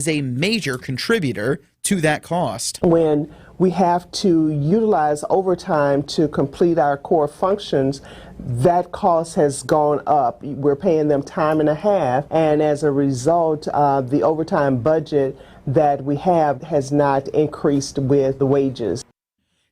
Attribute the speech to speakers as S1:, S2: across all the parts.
S1: is a major contributor to that cost.
S2: When we have to utilize overtime to complete our core functions, that cost has gone up. We're paying them time and a half, and as a result, the overtime budget that we have has not increased with the wages.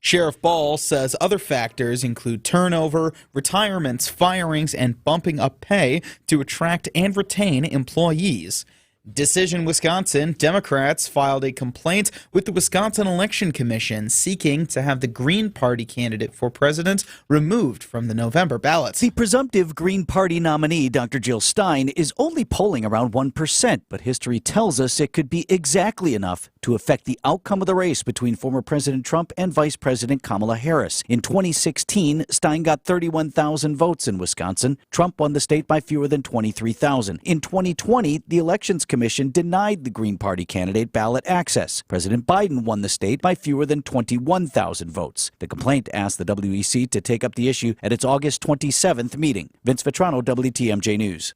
S1: Sheriff Ball says other factors include turnover, retirements, firings, and bumping up pay to attract and retain employees. Decision Wisconsin, Democrats filed a complaint with the Wisconsin Election Commission seeking to have the Green Party candidate for president removed from the November ballot.
S3: The presumptive Green Party nominee, Dr. Jill Stein, is only polling around 1%, but history tells us it could be exactly enough to affect the outcome of the race between former President Trump and Vice President Kamala Harris. In 2016, Stein got 31,000 votes in Wisconsin. Trump won the state by fewer than 23,000. In 2020, the Elections Commission denied the Green Party candidate ballot access. President Biden won the state by fewer than 21,000 votes. The complaint asked the WEC to take up the issue at its August 27th meeting. Vince Vitrano, WTMJ News.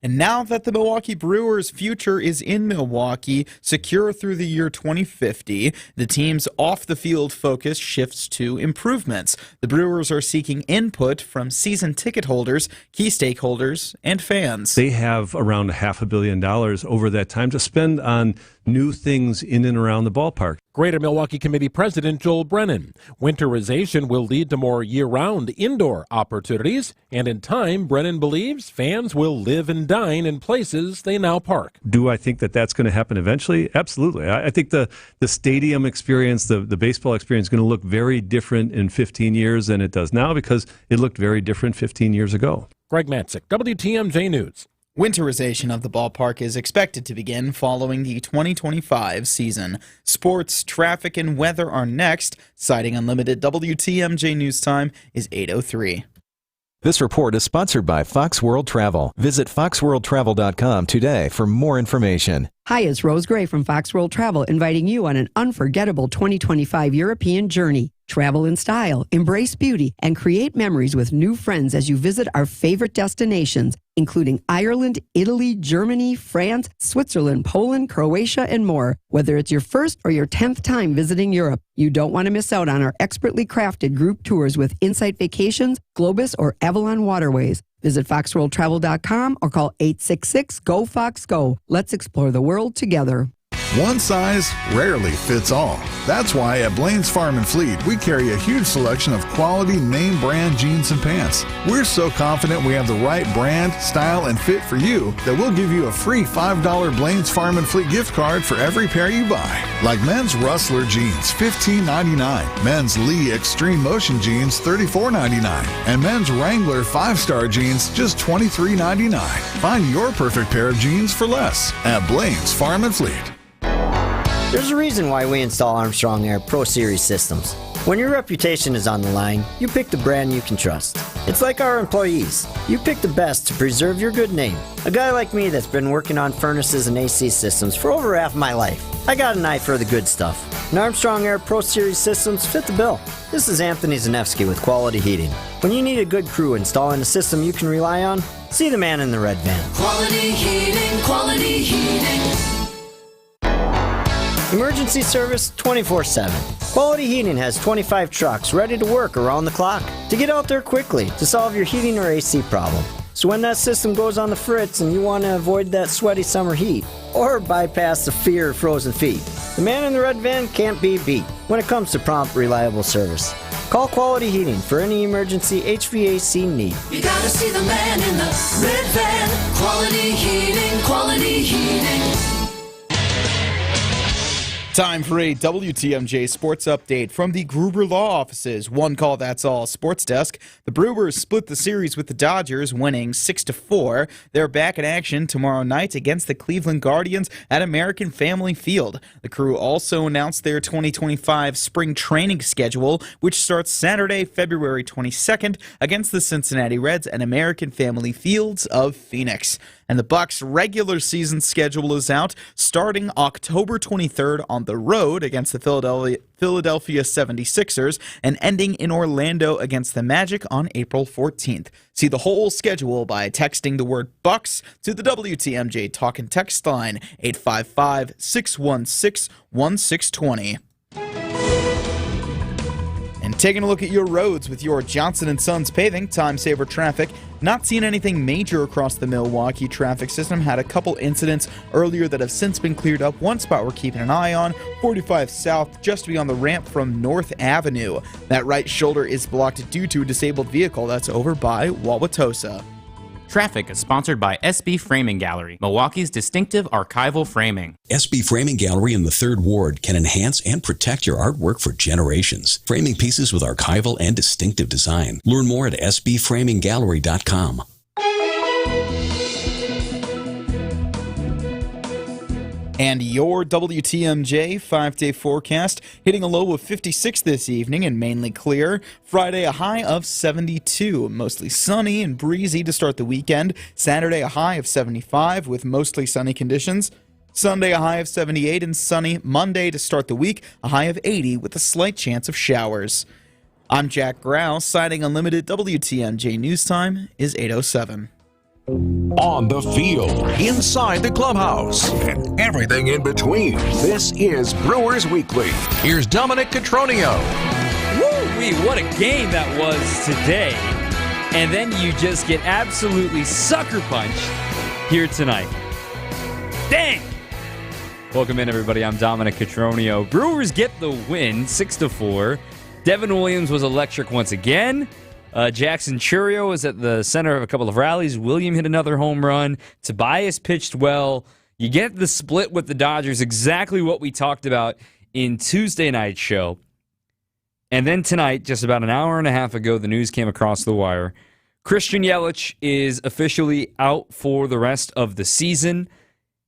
S1: And now that the Milwaukee Brewers' future is in Milwaukee, secure through the year 2050, the team's off-the-field focus shifts to improvements. The Brewers are seeking input from season ticket holders, key stakeholders, and fans.
S4: They have around $500 million over that time to spend on new things in and around the ballpark.
S5: Greater Milwaukee Committee President Joel Brennan. Winterization will lead to more year-round indoor opportunities, and in time, Brennan believes fans will live and dine in places they now park.
S4: Do I think that that's going to happen eventually? Absolutely. I think the stadium experience, the baseball experience is going to look very different in 15 years than it does now because it looked very different 15 years ago.
S5: Greg Matzik, WTMJ News.
S1: Winterization of the ballpark is expected to begin following the 2025 season. Sports, traffic, and weather are next. Citing Unlimited, WTMJ News Time is 8:03.
S6: This report is sponsored by Fox World Travel. Visit foxworldtravel.com today for more information.
S7: Hi, it's Rose Gray from Fox World Travel, inviting you on an unforgettable 2025 European journey. Travel in style, embrace beauty, and create memories with new friends as you visit our favorite destinations, including Ireland, Italy, Germany, France, Switzerland, Poland, Croatia, and more. Whether it's your first or your 10th time visiting Europe, you don't want to miss out on our expertly crafted group tours with Insight Vacations, Globus, or Avalon Waterways. Visit foxworldtravel.com or call 866-GO-FOX-GO. Let's explore the world together.
S8: One size rarely fits all. That's why at Blaine's Farm and Fleet, we carry a huge selection of quality name brand jeans and pants. We're so confident we have the right brand, style, and fit for you that we'll give you a free $5 Blaine's Farm and Fleet gift card for every pair you buy. Like men's Rustler jeans, $15.99. Men's Lee Extreme Motion jeans, $34.99. And men's Wrangler 5-star jeans, just $23.99. Find your perfect pair of jeans for less at Blaine's Farm and Fleet.
S9: There's a reason why we install Armstrong Air Pro Series systems. When your reputation is on the line, you pick the brand you can trust. It's like our employees. You pick the best to preserve your good name. A guy like me that's been working on furnaces and AC systems for over half my life. I got an eye for the good stuff. And Armstrong Air Pro Series systems fit the bill. This is Anthony Zanevsky with Quality Heating. When you need a good crew installing a system you can rely on, see the man in the red van.
S10: Quality Heating, Quality Heating.
S9: Emergency service 24/7. Quality Heating has 25 trucks ready to work around the clock to get out there quickly to solve your heating or AC problem. So when that system goes on the fritz and you want to avoid that sweaty summer heat or bypass the fear of frozen feet, the man in the red van can't be beat when it comes to prompt, reliable service. Call Quality Heating for any emergency HVAC need.
S10: You gotta see the man in the red van. Quality Heating, Quality Heating.
S1: Time for a WTMJ sports update from the Gruber Law Office's One Call That's All sports desk. The Brewers split the series with the Dodgers, winning 6-4. They're back in action tomorrow night against the Cleveland Guardians at American Family Field. The crew also announced their 2025 spring training schedule, which starts Saturday, February 22nd against the Cincinnati Reds at American Family Fields of Phoenix. And the Bucks' regular season schedule is out, starting October 23rd on the road against the Philadelphia 76ers and ending in Orlando against the Magic on April 14th. See the whole schedule by texting the word Bucks to the WTMJ Talk and Text line 855-616-1620. And taking a look at your roads with your Johnson & Sons Paving Time Saver Traffic. Not seeing anything major across the Milwaukee traffic system. Had a couple incidents earlier that have since been cleared up. One spot we're keeping an eye on, 45 South, just beyond the ramp from North Avenue. That right shoulder is blocked due to a disabled vehicle. That's over by Wauwatosa.
S11: Traffic is sponsored by SB Framing Gallery, Milwaukee's distinctive archival framing.
S12: SB Framing Gallery in the 3rd Ward can enhance and protect your artwork for generations. Framing pieces with archival and distinctive design. Learn more at sbframinggallery.com.
S1: And your WTMJ 5-day forecast, hitting a low of 56 this evening and mainly clear. Friday, a high of 72, mostly sunny and breezy to start the weekend. Saturday, a high of 75 with mostly sunny conditions. Sunday, a high of 78 and sunny. Monday to start the week, a high of 80 with a slight chance of showers. I'm Jack Grau, signing Unlimited. WTMJ News Time is 8:07.
S13: On the field, inside the clubhouse, and everything in between. This is Brewers Weekly. Here's Dominic Cotroneo.
S14: Woo-wee, what a game that was today. And then you just get absolutely sucker punched here tonight. Dang! Welcome in, everybody. I'm Dominic Cotroneo. Brewers get the win, 6-4. Devin Williams was electric once again. Jackson Chourio was at the center of a couple of rallies. William hit another home run. Tobias pitched well. You get the split with the Dodgers, exactly what we talked about in Tuesday night's show. And then tonight, just about an hour and a half ago, the news came across the wire. Christian Yelich is officially out for the rest of the season.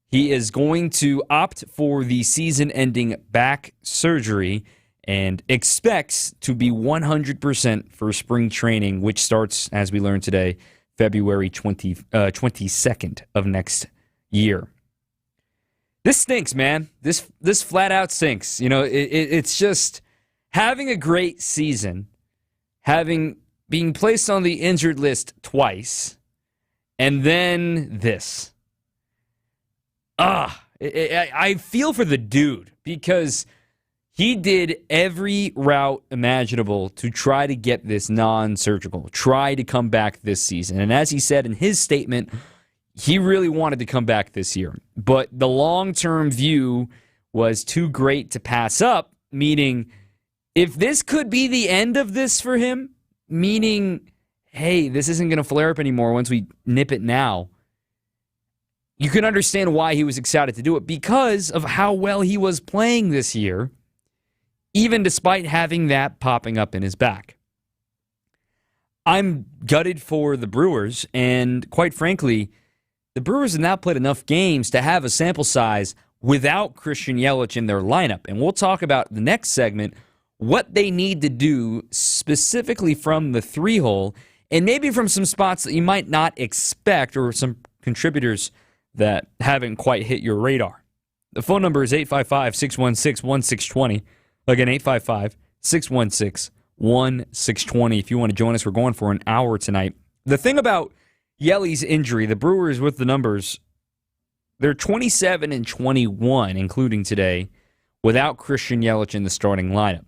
S14: He is going to opt for the season-ending back surgery and expects to be 100% for spring training, which starts, as we learned today, February 22nd of next year. This stinks, man. This flat out stinks. You know, it's just having a great season, being placed on the injured list twice, and then this. I feel for the dude because he did every route imaginable to try to get this non-surgical, try to come back this season. And as he said in his statement, he really wanted to come back this year. But the long-term view was too great to pass up, meaning if this could be the end of this for him, meaning, hey, this isn't going to flare up anymore once we nip it now, you can understand why he was excited to do it because of how well he was playing this year, even despite having that popping up in his back. I'm gutted for the Brewers, and quite frankly, the Brewers have now played enough games to have a sample size without Christian Yelich in their lineup. And we'll talk about the next segment, what they need to do specifically from the 3-hole, and maybe from some spots that you might not expect or some contributors that haven't quite hit your radar. The phone number is 855-616-1620. Again, 855-616-1620. If you want to join us, we're going for an hour tonight. The thing about Yeli's injury, the Brewers with the numbers, they're 27-21, including today, without Christian Yelich in the starting lineup.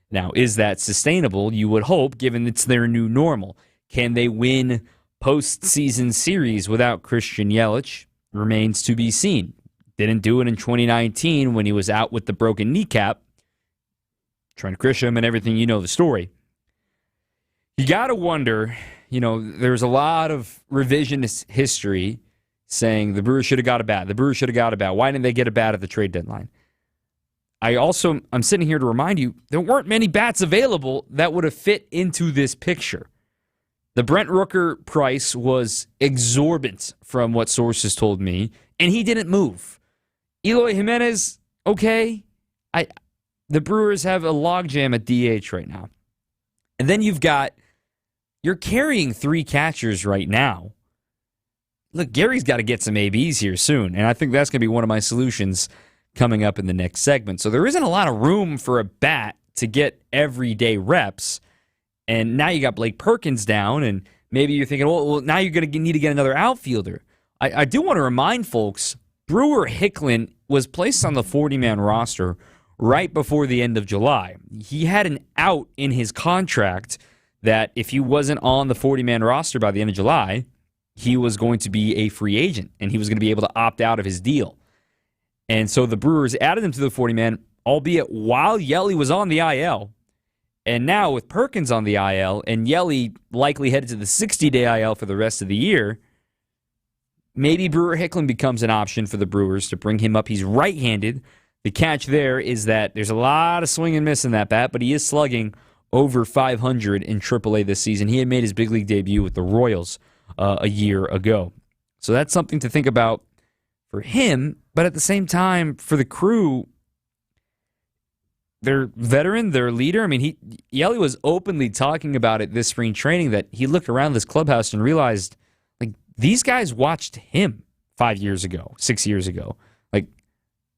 S14: Now, is that sustainable? You would hope, given it's their new normal. Can they win postseason series without Christian Yelich? Remains to be seen. Didn't do it in 2019 when he was out with the broken kneecap. Trent Grisham and everything, you know the story. You got to wonder, there's a lot of revisionist history saying the Brewers should have got a bat. The Brewers should have got a bat. Why didn't they get a bat at the trade deadline? I'm sitting here to remind you, there weren't many bats available that would have fit into this picture. The Brent Rooker price was exorbitant from what sources told me, and he didn't move. Eloy Jimenez, okay. The Brewers have a logjam at DH right now. And then you're carrying 3 catchers right now. look, Gary's got to get some ABs here soon, and I think that's going to be one of my solutions coming up in the next segment. So there isn't a lot of room for a bat to get everyday reps, and now you got Blake Perkins down, and maybe you're thinking, well now you're going to need to get another outfielder. I do want to remind folks, Brewer Hicklin was placed on the 40-man roster right before the end of July. He had an out in his contract that if he wasn't on the 40-man roster by the end of July, he was going to be a free agent, and he was going to be able to opt out of his deal. And so the Brewers added him to the 40-man, albeit while Yelly was on the IL. And now with Perkins on the IL and Yelly likely headed to the 60-day IL for the rest of the year, maybe Brewer Hicklin becomes an option for the Brewers to bring him up. He's right-handed. The catch there is that there's a lot of swing and miss in that bat, but he is slugging over 500 in AAA this season. He had made his big league debut with the Royals a year ago. So that's something to think about for him, but at the same time, for the crew, their veteran, their leader, I mean, Yelly was openly talking about it this spring training, that he looked around this clubhouse and realized, like, these guys watched him 5 years ago, 6 years ago. Like,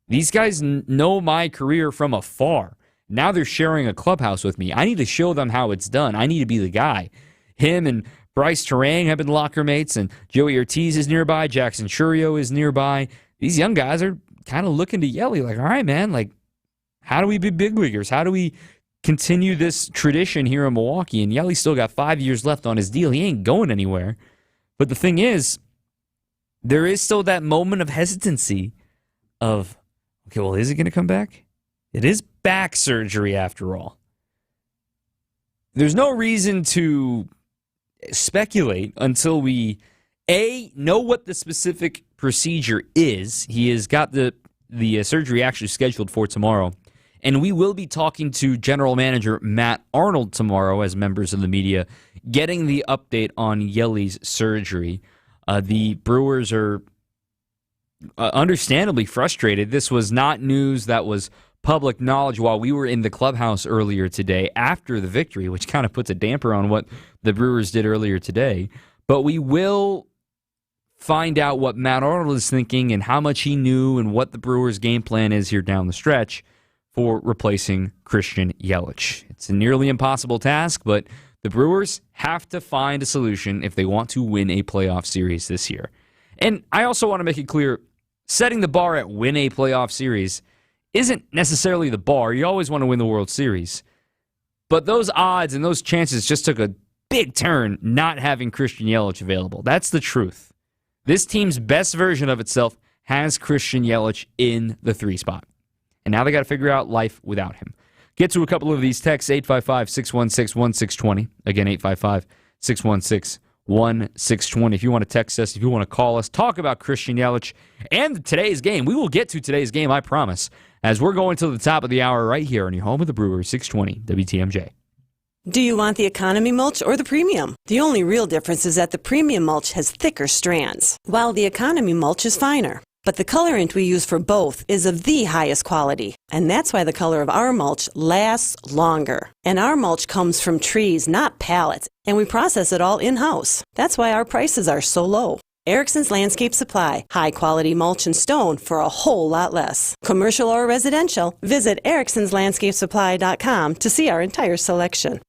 S14: these guys know my career from afar. Now they're sharing a clubhouse with me. I need to show them how it's done. I need to be the guy. Him and Bryce Terang have been locker mates, and Joey Ortiz is nearby. Jackson Churio is nearby. These young guys are kind of looking to Yelly like, all right, man, like, how do we be big leaguers? How do we continue this tradition here in Milwaukee? And Yelly's still got 5 years left on his deal. He ain't going anywhere. But the thing is, there is still that moment of hesitancy of, okay, well, is he going to come back? It is back surgery after all. There's no reason to speculate until we, know what the specific procedure is. He has got the surgery actually scheduled for tomorrow. And we will be talking to General Manager Matt Arnold tomorrow as members of the media, getting the update on Yelly's surgery. The Brewers are understandably frustrated. This was not news that was public knowledge while we were in the clubhouse earlier today after the victory, which kind of puts a damper on what the Brewers did earlier today. But we will find out what Matt Arnold is thinking and how much he knew and what the Brewers' game plan is here down the stretch for replacing Christian Yelich. It's a nearly impossible task, but the Brewers have to find a solution if they want to win a playoff series this year. And I also want to make it clear, setting the bar at win a playoff series isn't necessarily the bar. You always want to win the World Series. But those odds and those chances just took a big turn not having Christian Yelich available. That's the truth. This team's best version of itself has Christian Yelich in the 3 spot. And now they got to figure out life without him. Get to a couple of these texts, 855-616-1620. Again, 855-616-1620. If you want to text us, if you want to call us, talk about Christian Yelich and today's game. We will get to today's game, I promise, as we're going to the top of the hour right here on your home of the Brewers, 620 WTMJ.
S15: Do you want the economy mulch or the premium? The only real difference is that the premium mulch has thicker strands, while the economy mulch is finer. But the colorant we use for both is of the highest quality, and that's why the color of our mulch lasts longer. And our mulch comes from trees, not pallets, and we process it all in-house. That's why our prices are so low. Erickson's Landscape Supply, high-quality mulch and stone for a whole lot less. Commercial or residential, visit ericksonslandscapesupply.com to see our entire selection.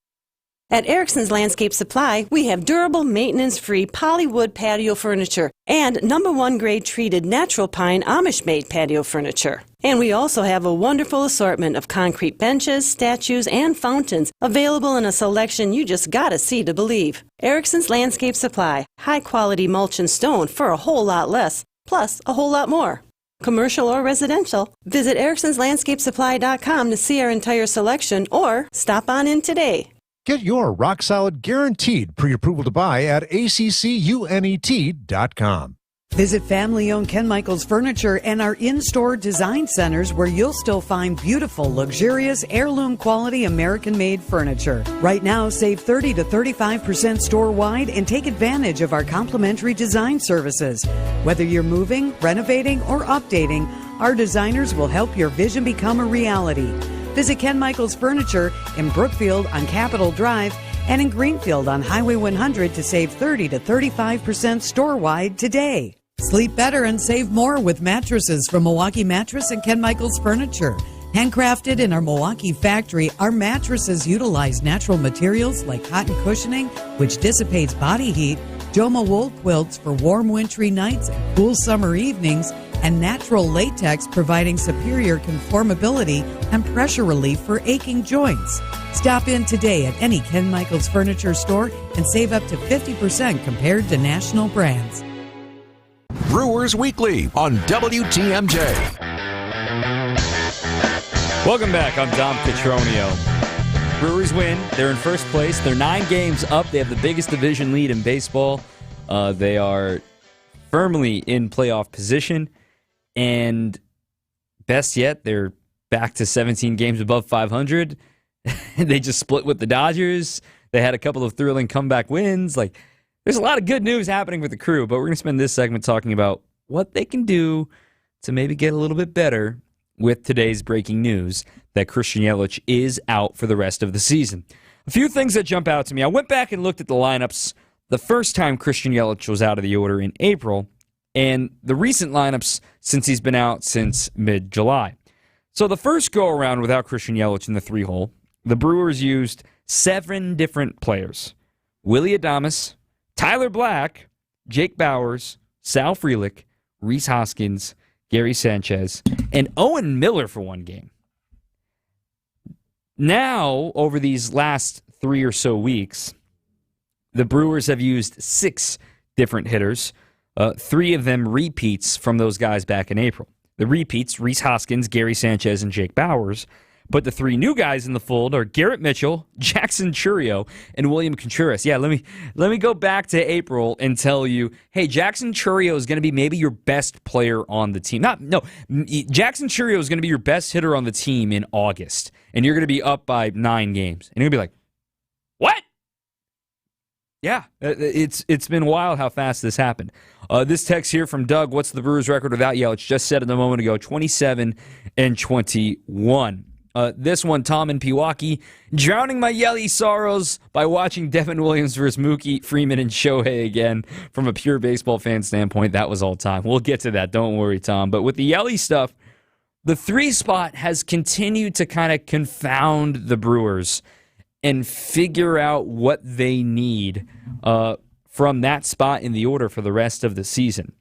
S15: At Erickson's Landscape Supply, we have durable, maintenance-free polywood patio furniture and #1 grade treated natural pine Amish-made patio furniture. And we also have a wonderful assortment of concrete benches, statues, and fountains available in a selection you just gotta see to believe. Erickson's Landscape Supply, high-quality mulch and stone for a whole lot less, plus a whole lot more. Commercial or residential, visit ericksonslandscapesupply.com to see our entire selection or stop on in today.
S16: Get your rock solid guaranteed pre-approval to buy at ACCUNET.com.
S7: Visit family-owned Ken Michaels Furniture and our in-store design centers where you'll still find beautiful, luxurious, heirloom quality American-made furniture. Right now, save 30 to 35% store-wide and take advantage of our complimentary design services. Whether you're moving, renovating, or updating, our designers will help your vision become a reality. Visit Ken Michaels Furniture in Brookfield on Capitol Drive
S17: and in Greenfield on Highway 100 to save 30 to 35% store-wide today. Sleep better and save more with mattresses from Milwaukee Mattress and Ken Michaels Furniture. Handcrafted in our Milwaukee factory, our mattresses utilize natural materials like cotton cushioning, which dissipates body heat, Joma wool quilts for warm wintry nights and cool summer evenings, and natural latex providing superior conformability and pressure relief for aching joints. Stop in today at any Ken Michaels Furniture store and save up to 50% compared to national brands.
S13: Brewers Weekly on WTMJ.
S14: Welcome back. I'm Dom Cotroneo. Brewers win. They're in first place. They're 9 games up. They have the biggest division lead in baseball. They are firmly in playoff position. And best yet, they're back to 17 games above 500. They just split with the Dodgers. They had a couple of thrilling comeback wins. There's a lot of good news happening with the Crew, but we're going to spend this segment talking about what they can do to maybe get a little bit better with today's breaking news that Christian Yelich is out for the rest of the season. A few things that jump out to me. I went back and looked at the lineups the first time Christian Yelich was out of the order in April, and the recent lineups since he's been out since mid-July. So the first go-around without Christian Yelich in the 3-hole, the Brewers used 7 different players. Willy Adames, Tyler Black, Jake Bauers, Sal Frelick, Rhys Hoskins, Gary Sanchez, and Owen Miller for one game. Now, over these last 3 or so weeks, the Brewers have used 6 different hitters, 3 of them repeats from those guys back in April. The repeats, Rhys Hoskins, Gary Sanchez, and Jake Bauers. But the 3 new guys in the fold are Garrett Mitchell, Jackson Chourio, and William Contreras. Yeah, let me go back to April and tell you, hey, Jackson Chourio is going to be maybe your best player on the team. Jackson Chourio is going to be your best hitter on the team in August, and you're going to be up by 9 games. And you're going to be like, what? Yeah, it's been wild how fast this happened. This text here from Doug, what's the Brewers' record without Yelich? Just said it a moment ago, 27-21. This one, Tom in Pewaukee, drowning my Yelly sorrows by watching Devin Williams versus Mookie, Freeman, and Shohei again. From a pure baseball fan standpoint, that was all time. We'll get to that. Don't worry, Tom. But with the Yelly stuff, the 3 spot has continued to kind of confound the Brewers and figure out what they need from that spot in the order for the rest of the season.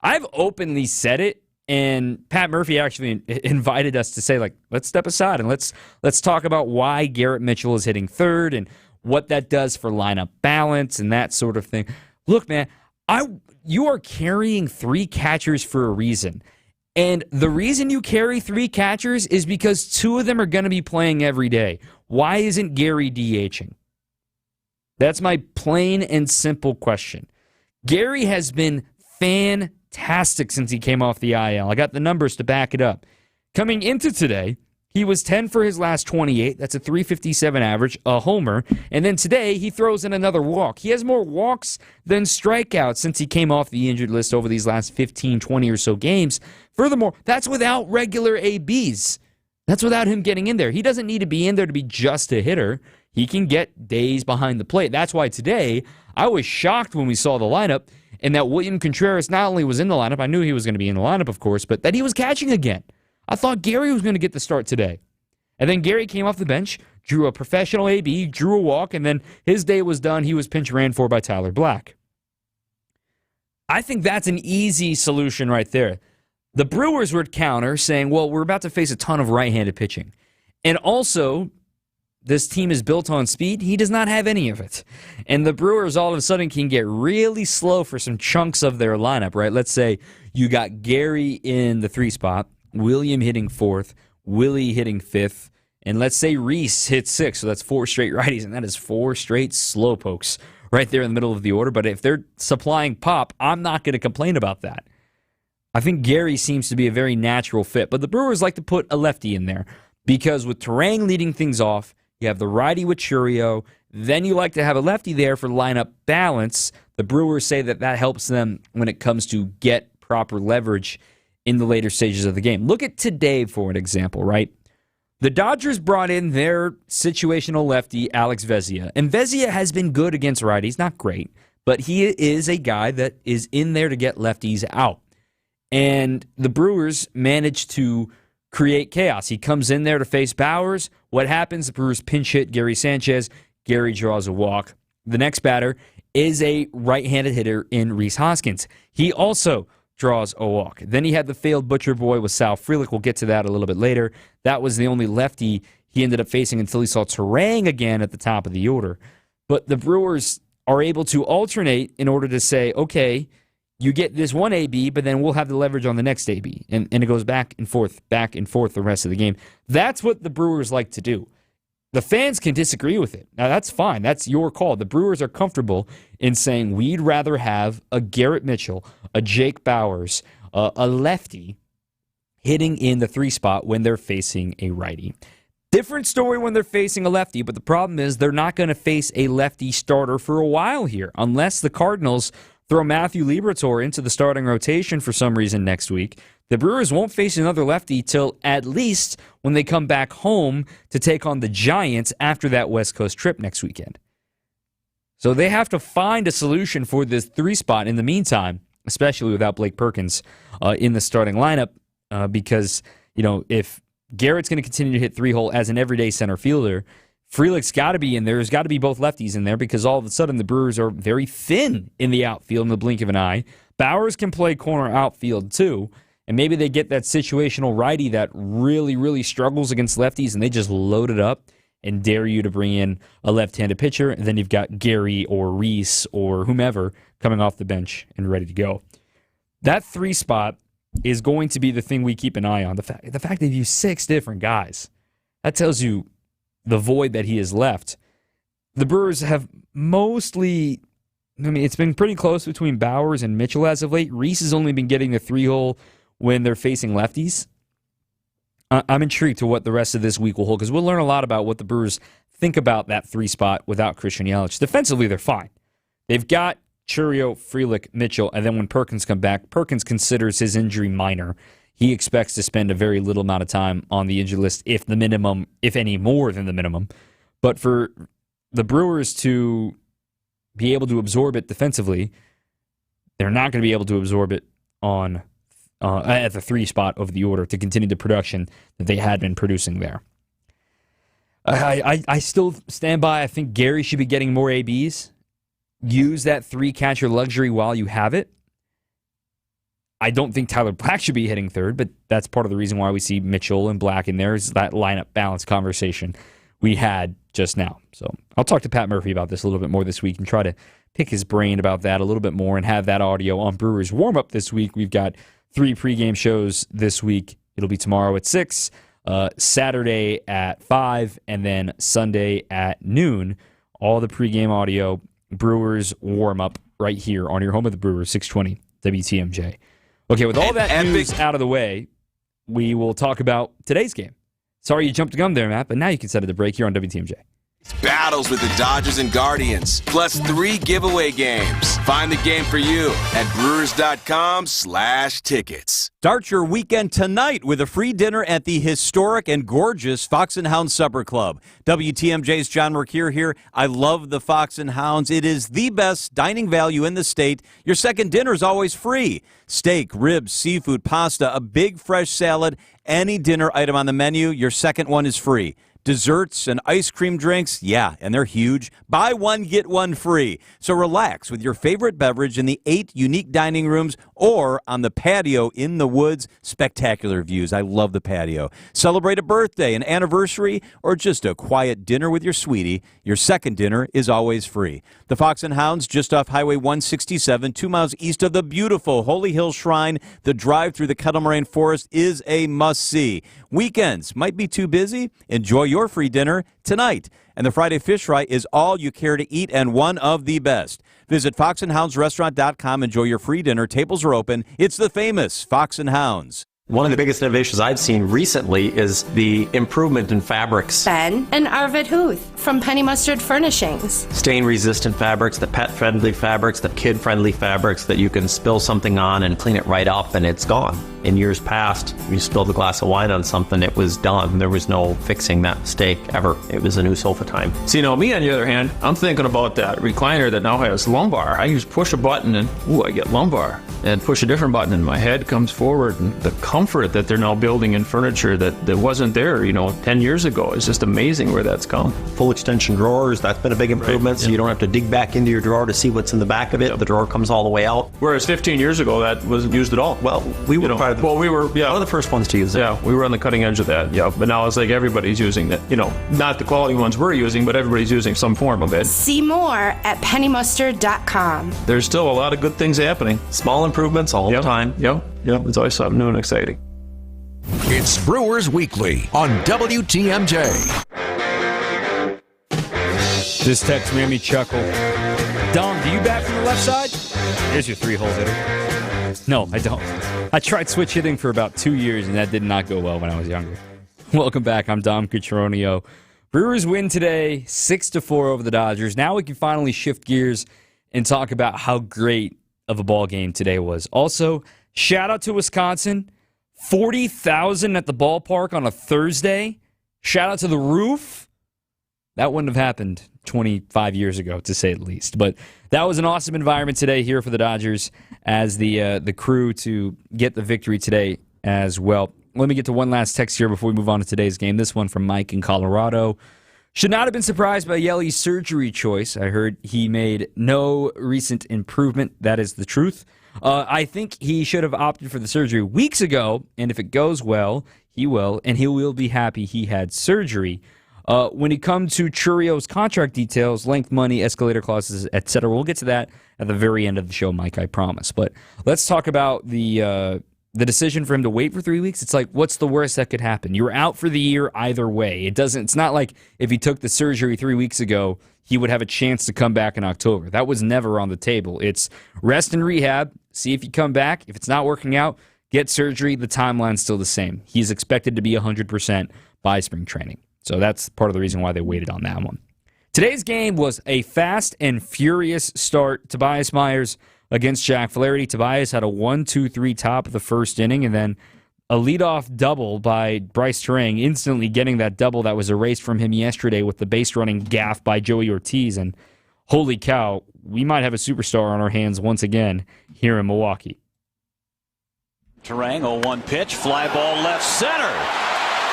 S14: I've openly said it. And Pat Murphy actually invited us to say, let's step aside and let's talk about why Garrett Mitchell is hitting 3rd and what that does for lineup balance and that sort of thing. Look, man, you are carrying 3 catchers for a reason. And the reason you carry 3 catchers is because 2 of them are going to be playing every day. Why isn't Gary DHing? That's my plain and simple question. Gary has been fantastic since he came off the IL. I got the numbers to back it up. Coming into today, he was 10 for his last 28. That's a 357 average, a homer. And then today, he throws in another walk. He has more walks than strikeouts since he came off the injured list over these last 15, 20 or so games. Furthermore, that's without regular ABs. That's without him getting in there. He doesn't need to be in there to be just a hitter. He can get days behind the plate. That's why today, I was shocked when we saw the lineup and that William Contreras not only was in the lineup, I knew he was going to be in the lineup, of course, but that he was catching again. I thought Gary was going to get the start today. And then Gary came off the bench, drew a professional AB, drew a walk, and then his day was done. He was pinch ran for by Tyler Black. I think that's an easy solution right there. The Brewers would counter saying, well, we're about to face a ton of right-handed pitching. And also, this team is built on speed. He does not have any of it. And the Brewers all of a sudden can get really slow for some chunks of their lineup, right? Let's say you got Gary in the 3 spot, William hitting 4th, Willie hitting 5th, and let's say Rhys hits 6th. So that's 4 straight righties, and that is 4 straight slowpokes right there in the middle of the order. But if they're supplying pop, I'm not going to complain about that. I think Gary seems to be a very natural fit. But the Brewers like to put a lefty in there because with Terang leading things off, you have the righty with Chourio. Then you like to have a lefty there for lineup balance. The Brewers say that helps them when it comes to get proper leverage in the later stages of the game. Look at today for an example, right? The Dodgers brought in their situational lefty, Alex Vezina. And Vezina has been good against righties, not great, but he is a guy that is in there to get lefties out. And the Brewers managed to create chaos. He comes in there to face Bowers. What happens? The Brewers pinch hit Gary Sanchez. Gary draws a walk. The next batter is a right-handed hitter in Rhys Hoskins. He also draws a walk. Then he had the failed Butcher Boy with Sal Frelick. We'll get to that a little bit later. That was the only lefty he ended up facing until he saw Terang again at the top of the order. But the Brewers are able to alternate in order to say, okay, you get this one AB, but then we'll have the leverage on the next AB. And it goes back and forth the rest of the game. That's what the Brewers like to do. The fans can disagree with it. Now, that's fine. That's your call. The Brewers are comfortable in saying we'd rather have a Garrett Mitchell, a Jake Bowers, a lefty hitting in the 3 spot when they're facing a righty. Different story when they're facing a lefty, but the problem is they're not going to face a lefty starter for a while here unless the Cardinals throw Matthew Liberatore into the starting rotation for some reason next week. The Brewers won't face another lefty till at least when they come back home to take on the Giants after that West Coast trip next weekend. So they have to find a solution for this 3 spot in the meantime, especially without Blake Perkins in the starting lineup, because if Garrett's going to continue to hit 3-hole as an everyday center fielder, Frelick's got to be in there. There's got to be both lefties in there because all of a sudden the Brewers are very thin in the outfield in the blink of an eye. Bowers can play corner outfield too, and maybe they get that situational righty that really, really struggles against lefties and they just load it up and dare you to bring in a left-handed pitcher, and then you've got Gary or Rhys or whomever coming off the bench and ready to go. That 3 spot is going to be the thing we keep an eye on. The fact that they've used 6 different guys, that tells you the void that he has left. The Brewers have mostly, it's been pretty close between Bowers and Mitchell as of late. Rhys has only been getting the 3-hole when they're facing lefties. I'm intrigued to what the rest of this week will hold because we'll learn a lot about what the Brewers think about that 3 spot without Christian Yelich. Defensively, they're fine. They've got Chourio, Frelick, Mitchell, and then when Perkins come back, Perkins considers his injury minor. He expects to spend a very little amount of time on the injury list, if any more than the minimum. But for the Brewers to be able to absorb it defensively, they're not going to be able to absorb it on at the 3 spot of the order to continue the production that they had been producing there. I still stand by. I think Gary should be getting more ABs. Use that 3-catcher luxury while you have it. I don't think Tyler Black should be hitting 3rd, but that's part of the reason why we see Mitchell and Black in there is that lineup balance conversation we had just now. So I'll talk to Pat Murphy about this a little bit more this week and try to pick his brain about that a little bit more and have that audio on Brewers warm-up this week. We've got 3 pregame shows this week. It'll be tomorrow at 6, Saturday at 5, and then Sunday at noon. All the pregame audio, Brewers warm-up right here on your home of the Brewers, 620 WTMJ. Okay, with all that news out of the way, we will talk about today's game. Sorry you jumped the gun there, Matt, but now you can set it to break here on WTMJ.
S18: Battles with the Dodgers and Guardians, plus 3 giveaway games. Find the game for you at brewers.com/tickets.
S3: Start your weekend tonight with a free dinner at the historic and gorgeous Fox and Hounds Supper Club. WTMJ's John Mercure here. I love the Fox and Hounds. It is the best dining value in the state. Your second dinner is always free. Steak, ribs, seafood, pasta, a big fresh salad, any dinner item on the menu, your second one is free. Desserts and ice cream drinks, yeah, and they're huge. Buy one, get one free. So relax with your favorite beverage in the 8 unique dining rooms or on the patio in the woods. Spectacular views. I love the patio. Celebrate a birthday, an anniversary, or just a quiet dinner with your sweetie. Your second dinner is always free. The Fox and Hounds, just off Highway 167, 2 miles east of the beautiful Holy Hill Shrine. The drive through the Kettle Moraine Forest is a must-see. Weekends might be too busy. Enjoy your free dinner tonight. And the Friday Fish Fry is all you care to eat and one of the best. Visit foxandhoundsrestaurant.com. Enjoy your free dinner. Tables are open. It's the famous Fox and Hounds.
S19: One of the biggest innovations I've seen recently is the improvement in fabrics.
S20: Ben and Arvid Huth from Penny Mustard Furnishings.
S19: Stain-resistant fabrics, the pet-friendly fabrics, the kid-friendly fabrics that you can spill something on and clean it right up and it's gone. In years past, you spilled a glass of wine on something, it was done. There was no fixing that mistake ever. It was a new sofa time.
S21: See, now me on the other hand, I'm thinking about that recliner that now has lumbar. I just push a button and, I get lumbar. And push a different button and my head comes forward. And the comfort that they're now building in furniture that wasn't there, 10 years ago is just amazing where that's come.
S19: Full extension drawers, that's been a big improvement, so you don't have to dig back into your drawer to see what's in the back of it. The drawer comes all the way out.
S21: Whereas 15 years ago, that wasn't used at all.
S19: Well, we were
S21: one
S19: of the first ones to use it.
S21: Yeah, we were on the cutting edge of that, yeah. But now it's like everybody's using it. Not the quality ones we're using, but everybody's using some form of it.
S20: See more at pennymustard.com.
S21: There's still a lot of good things happening.
S19: Small improvements all the time.
S21: Yep, it's always something new and exciting.
S13: It's Brewers Weekly on WTMJ.
S14: This text made me chuckle. Dom, do you bat from the left side? Here's your 3-hole hitter. No, I don't. I tried switch hitting for about 2 years, and that did not go well when I was younger. Welcome back. I'm Dom Cotroneo. Brewers win today, 6-4 over the Dodgers. Now we can finally shift gears and talk about how great of a ball game today was. Also, shout out to Wisconsin. 40,000 at the ballpark on a Thursday. Shout out to the roof. That wouldn't have happened 25 years ago, to say the least. But that was an awesome environment today here for the Dodgers as the crew to get the victory today as well. Let me get to one last text here before we move on to today's game. This one from Mike in Colorado. Should not have been surprised by Yeli's surgery choice. I heard he made no recent improvement. That is the truth. I think he should have opted for the surgery weeks ago, and if it goes well, he will, and he will be happy he had surgery. When it comes to Churio's contract details, length, money, escalator clauses, etc., we'll get to that at the very end of the show, Mike, I promise. But let's talk about the decision for him to wait for 3 weeks. It's like, what's the worst that could happen? You're out for the year either way. It's not like if he took the surgery 3 weeks ago, he would have a chance to come back in October. That was never on the table. It's rest and rehab, see if you come back. If it's not working out, get surgery. The timeline's still the same. He's expected to be 100% by spring training. So that's part of the reason why they waited on that one. Today's game was a fast and furious start. Tobias Myers against Jack Flaherty. Tobias had a 1-2-3 top of the first inning, and then a leadoff double by Bryce Terang, instantly getting that double that was erased from him yesterday with the base-running gaff by Joey Ortiz. And holy cow, we might have a superstar on our hands once again here in Milwaukee.
S22: Terang, 0-1 pitch, fly ball left center.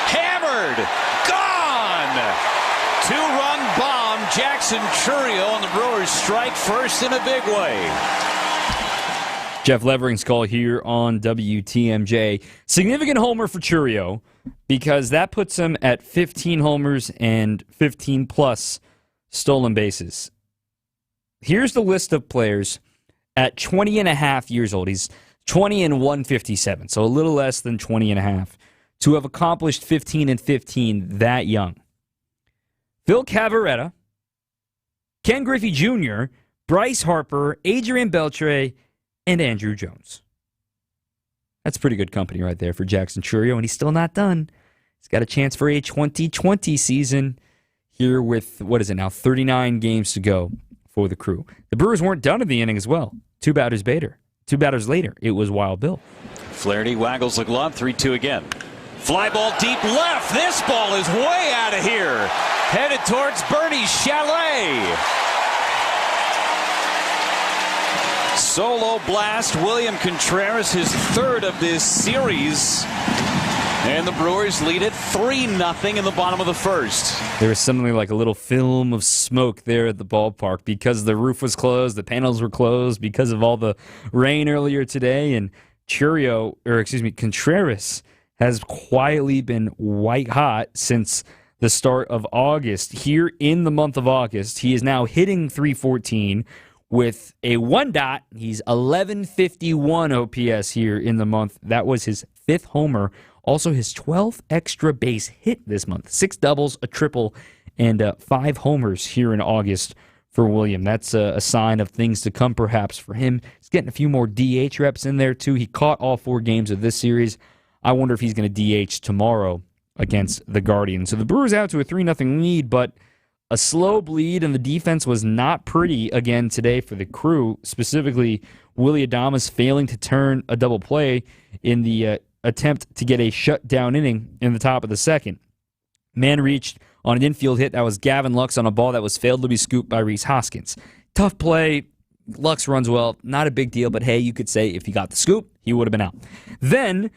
S22: Hammered! Gone! Two-run bomb, Jackson Chourio, and the Brewers strike first in a big way.
S14: Jeff Levering's call here on WTMJ. Significant homer for Chourio because that puts him at 15 homers and 15-plus stolen bases. Here's the list of players at 20 and a half years old. He's 20 and 157, so a little less than 20 and a half, to have accomplished 15 and 15 that young. Phil Cavarretta, Ken Griffey Jr., Bryce Harper, Adrian Beltre, and Andrew Jones. That's pretty good company right there for Jackson Chourio, and he's still not done. He's got a chance for a 2020 season here with, 39 games to go for the crew. The Brewers weren't done in the inning as well. Two batters later, it was Wild Bill.
S22: Flaherty waggles the glove, 3-2 again. Fly ball deep left. This ball is way out of here. Headed towards Bernie Chalet. Solo blast, William Contreras, his third of this series. And the Brewers lead it 3-0 in the bottom of the first.
S14: There was something like a little film of smoke there at the ballpark because the roof was closed, the panels were closed because of all the rain earlier today. And Contreras has quietly been white hot since the start of August. Here in the month of August, he is now hitting .314 with a 1 dot. He's 1151 OPS here in the month. That was his 5th homer. Also his 12th extra base hit this month. 6 doubles, a triple, and 5 homers here in August for William. That's a sign of things to come perhaps for him. He's getting a few more DH reps in there too. He caught all 4 games of this series. I wonder if he's going to DH tomorrow against the Guardians. So the Brewers out to a 3-0 lead, but a slow bleed, and the defense was not pretty again today for the Crew, specifically Willie Adames failing to turn a double play in the attempt to get a shutdown inning in the top of the second. Man reached on an infield hit that was Gavin Lux on a ball that was failed to be scooped by Rhys Hoskins. Tough play. Lux runs well. Not a big deal, but hey, you could say if he got the scoop, he would have been out. Then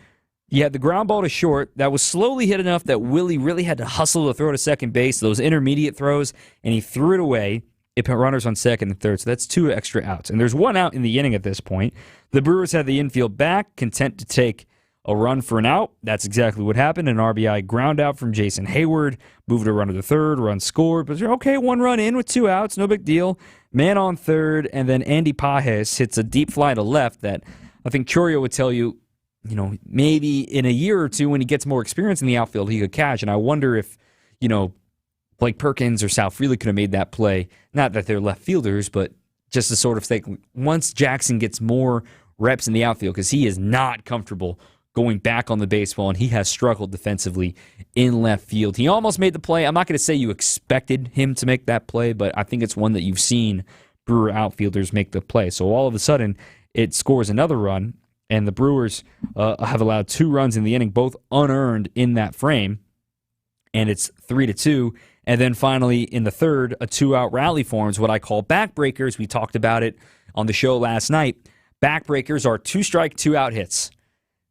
S14: you had the ground ball to short that was slowly hit enough that Willie really had to hustle to throw to second base, those intermediate throws, and he threw it away. It put runners on second and third, so that's 2 extra outs. And there's 1 out in the inning at this point. The Brewers had the infield back, content to take a run for an out. That's exactly what happened. An RBI ground out from Jason Hayward. Moved a runner to third. Run scored. But okay, 1 run in with 2 outs. No big deal. Man on third. And then Andy Pages hits a deep fly to left that I think Chourio would tell you, maybe in a year or two when he gets more experience in the outfield, he could catch. And I wonder if, Blake Perkins or Sal Freely could have made that play. Not that they're left fielders, but just to sort of think once Jackson gets more reps in the outfield, because he is not comfortable going back on the baseball, and he has struggled defensively in left field. He almost made the play. I'm not going to say you expected him to make that play, but I think it's one that you've seen Brewer outfielders make the play. So all of a sudden, it scores another run, and the Brewers have allowed 2 runs in the inning, both unearned in that frame, and it's 3-2. And then finally, in the third, a 2-out rally forms, what I call backbreakers. We talked about it on the show last night. Backbreakers are 2-strike, 2-out hits.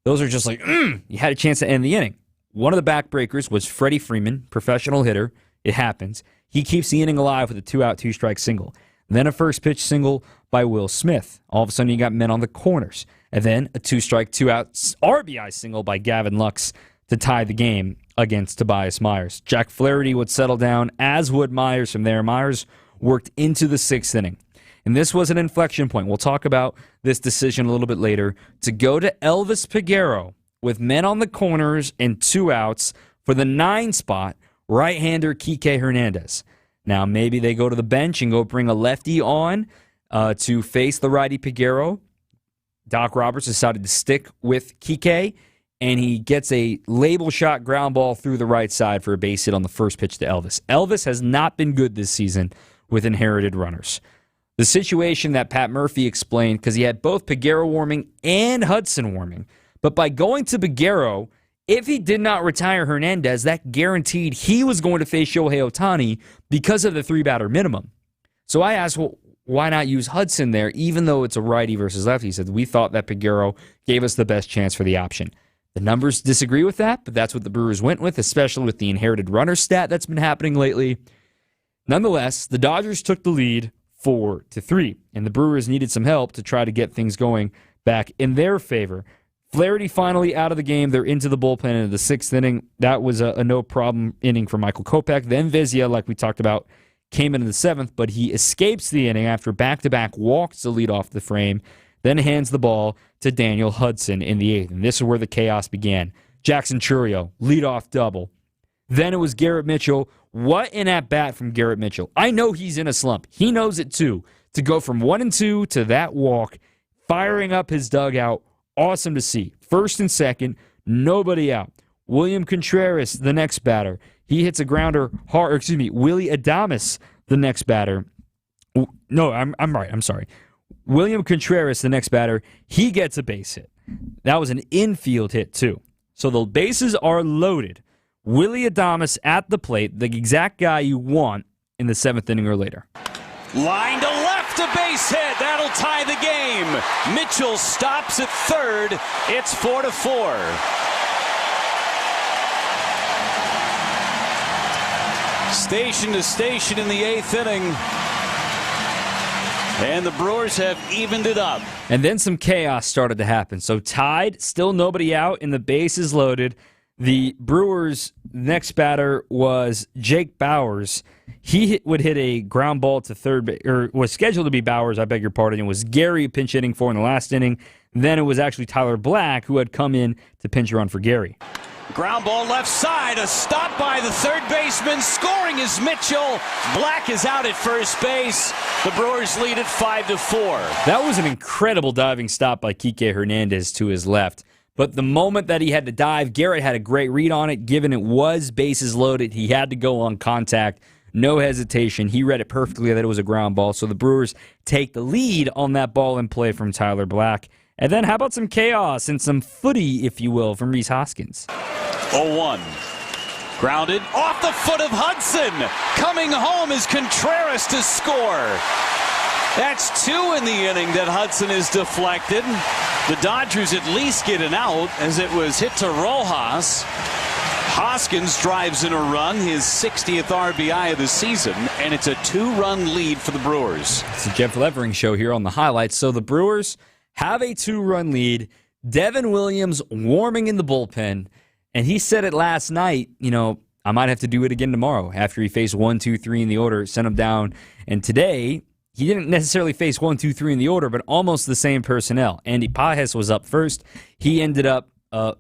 S14: Those are just like, you had a chance to end the inning. One of the backbreakers was Freddie Freeman, professional hitter. It happens. He keeps the inning alive with a 2-out, 2-strike single. Then a first pitch single by Will Smith. All of a sudden, you got men on the corners. And then a 2-strike, 2-out RBI single by Gavin Lux to tie the game against Tobias Myers. Jack Flaherty would settle down, as would Myers from there. Myers worked into the 6th inning. And this was an inflection point. We'll talk about this decision a little bit later. To go to Elvis Peguero with men on the corners and 2 outs for the 9 spot, right-hander Kike Hernandez. Now, maybe they go to the bench and go bring a lefty on to face the righty Peguero. Doc Roberts decided to stick with Kike, and he gets a label shot ground ball through the right side for a base hit on the first pitch to Elvis. Elvis has not been good this season with inherited runners. The situation that Pat Murphy explained, because he had both Peguero warming and Hudson warming, but by going to Peguero, if he did not retire Hernandez, that guaranteed he was going to face Shohei Ohtani because of the 3-batter minimum. So I asked, well, why not use Hudson there, even though it's a righty versus lefty? He said, we thought that Peguero gave us the best chance for the option. The numbers disagree with that, but that's what the Brewers went with, especially with the inherited runner stat that's been happening lately. Nonetheless, the Dodgers took the lead 4-3, and the Brewers needed some help to try to get things going back in their favor. Flaherty finally out of the game. They're into the bullpen in the 6th inning. That was a no-problem inning for Michael Kopech. Then Vezina, like we talked about, came in the 7th, but he escapes the inning after back-to-back walks to lead off the frame, then hands the ball to Daniel Hudson in the 8th. And this is where the chaos began. Jackson Chourio, leadoff double. Then it was Garrett Mitchell. What an at-bat from Garrett Mitchell. I know he's in a slump. He knows it too. To go from 1-2 to that walk, firing up his dugout, awesome to see. First and second, nobody out. William Contreras, the next batter. He hits a grounder hard. Willie Adames, the next batter. No, I'm right. I'm sorry. William Contreras, the next batter, he gets a base hit. That was an infield hit too. So the bases are loaded. Willie Adames at the plate, the exact guy you want in the 7th inning or later.
S22: Line to left, a base hit. That'll tie the game. Mitchell stops at third. It's 4-4. Station to station in the 8th inning. And the Brewers have evened it up.
S14: And then some chaos started to happen. So tied, still nobody out, and the bases loaded. The Brewers' next batter was Jake Bauers. He would hit a ground ball to third, or was scheduled to be Bauers, I beg your pardon. It was Gary pinch hitting for in the last inning. Then it was actually Tyler Black who had come in to pinch run for Gary.
S22: Ground ball left side, a stop by the third baseman. Scoring is Mitchell. Black is out at first base. The Brewers lead at 5-4.
S14: That was an incredible diving stop by Kike Hernandez to his left. But the moment that he had to dive, Garrett had a great read on it. Given it was bases loaded, he had to go on contact. no hesitation. He read it perfectly that it was a ground ball. So the Brewers take the lead on that ball in play from Tyler Black. And then how about some chaos and some footy, if you will, from Rhys Hoskins?
S22: 0-1. Grounded off the foot of Hudson. Coming home is Contreras to score. That's 2 in the inning that Hudson is deflected. The Dodgers at least get an out as it was hit to Rojas. Hoskins drives in a run, his 60th RBI of the season, and it's a 2-run lead for the Brewers.
S14: It's the Jeff Levering show here on the highlights. So the Brewers have a 2-run lead. Devin Williams warming in the bullpen, and he said it last night, I might have to do it again tomorrow after he faced 1, 2, 3 in the order, sent him down. And today, he didn't necessarily face 1, 2, 3 in the order, but almost the same personnel. Andy Pages was up first. He ended up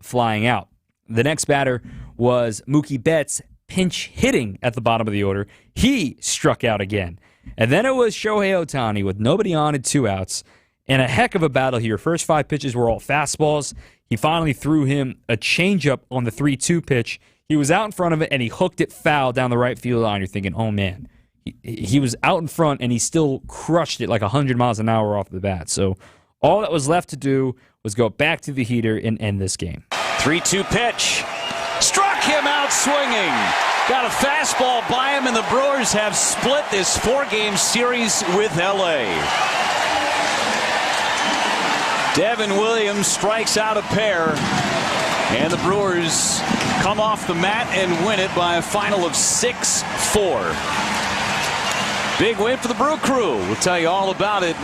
S14: flying out. The next batter was Mookie Betts, pinch hitting at the bottom of the order. He struck out again. And then it was Shohei Ohtani with nobody on and 2 outs. And a heck of a battle here. First 5 pitches were all fastballs. He finally threw him a changeup on the 3-2 pitch. He was out in front of it, and he hooked it foul down the right field line. You're thinking, oh, man. He was out in front, and he still crushed it like 100 miles an hour off the bat. So all that was left to do was go back to the heater and end this game.
S22: 3-2 pitch. Struck him out swinging. Got a fastball by him, and the Brewers have split this 4-game series with L.A. Devin Williams strikes out a pair, and the Brewers come off the mat and win it by a final of 6-4. Big win for the Brew Crew. We'll tell you all about it.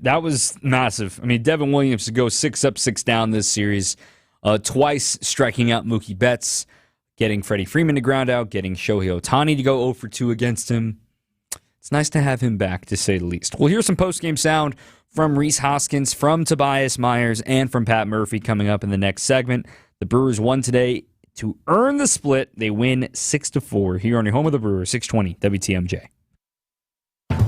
S14: That was massive. I mean, Devin Williams to go 6 up, 6 down this series. Twice striking out Mookie Betts, getting Freddie Freeman to ground out, getting Shohei Ohtani to go 0 for 2 against him. It's nice to have him back, to say the least. Well, here's some post-game sound from Rhys Hoskins, from Tobias Myers, and from Pat Murphy coming up in the next segment. The Brewers won today to earn the split. They win 6-4 here on your home of the Brewers, 620 WTMJ.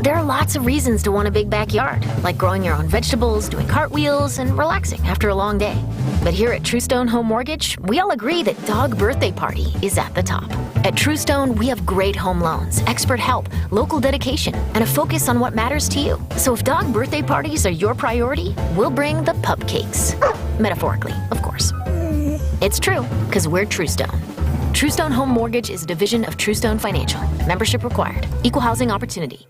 S2: There are lots of reasons to want a big backyard, like growing your own vegetables, doing cartwheels, and relaxing after a long day. But here at Truestone Home Mortgage, we all agree that dog birthday party is at the top. At Truestone, we have great home loans, expert help, local dedication, and a focus on what matters to you. So if dog birthday parties are your priority, we'll bring the pupcakes. Metaphorically, of course. It's true, because we're Truestone. Truestone Home Mortgage is a division of Truestone Financial. Membership required. Equal housing opportunity.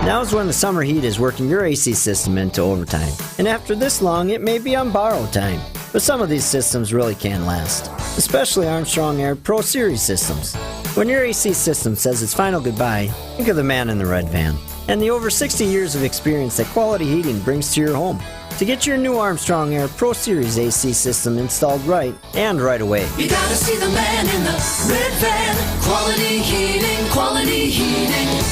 S9: Now's when the summer heat is working your AC system into overtime. And after this long, it may be on borrowed time. But some of these systems really can last, especially Armstrong Air Pro Series systems. When your AC system says its final goodbye, think of the man in the red van and the over 60 years of experience that Quality Heating brings to your home. To get your new Armstrong Air Pro Series AC system installed right and right away.
S10: You gotta see the man in the red van. Quality Heating, Quality Heating.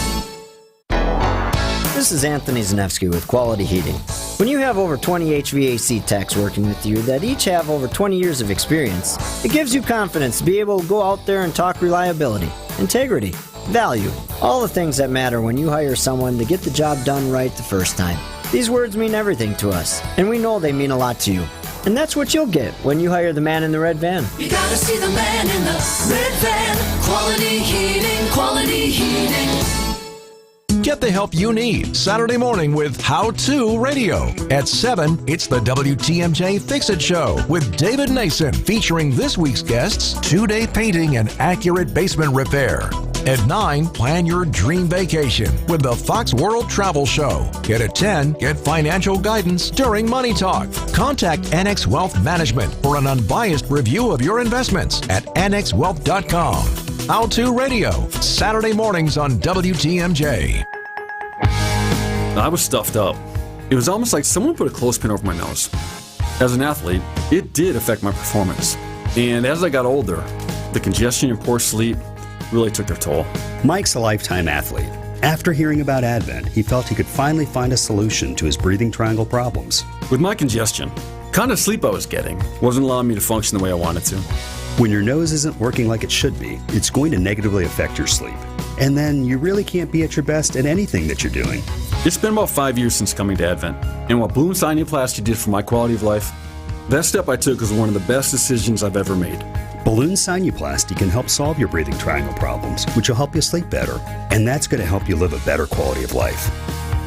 S9: This is Anthony Zanevsky with Quality Heating. When you have over 20 HVAC techs working with you that each have over 20 years of experience, it gives you confidence to be able to go out there and talk reliability, integrity, value, all the things that matter when you hire someone to get the job done right the first time. These words mean everything to us, and we know they mean a lot to you. And that's what you'll get when you hire the man in the red van.
S10: You gotta see the man in the red van. Quality Heating, Quality Heating.
S13: Get the help you need Saturday morning with How To Radio. At 7, it's the WTMJ Fix-It Show with David Nason, featuring this week's guests, 2-day painting and accurate basement repair. At 9, plan your dream vacation with the Fox World Travel Show. And at 10, get financial guidance during Money Talk. Contact Annex Wealth Management for an unbiased review of your investments at annexwealth.com. How To Radio, Saturday mornings on WTMJ.
S4: I was stuffed up. It was almost like someone put a clothespin over my nose. As an athlete, it did affect my performance. And as I got older, the congestion and poor sleep really took their toll.
S23: Mike's a lifetime athlete. After hearing about Advent, he felt he could finally find a solution to his breathing triangle problems.
S4: With my congestion, the kind of sleep I was getting wasn't allowing me to function the way I wanted to.
S23: When your nose isn't working like it should be, it's going to negatively affect your sleep. And then you really can't be at your best at anything that you're doing.
S4: It's been about 5 years since coming to Advent, and what Bloom Sinuplasty did for my quality of life, that step I took was one of the best decisions I've ever made.
S23: Balloon sinuplasty can help solve your breathing triangle problems, which will help you sleep better. And that's going to help you live a better quality of life.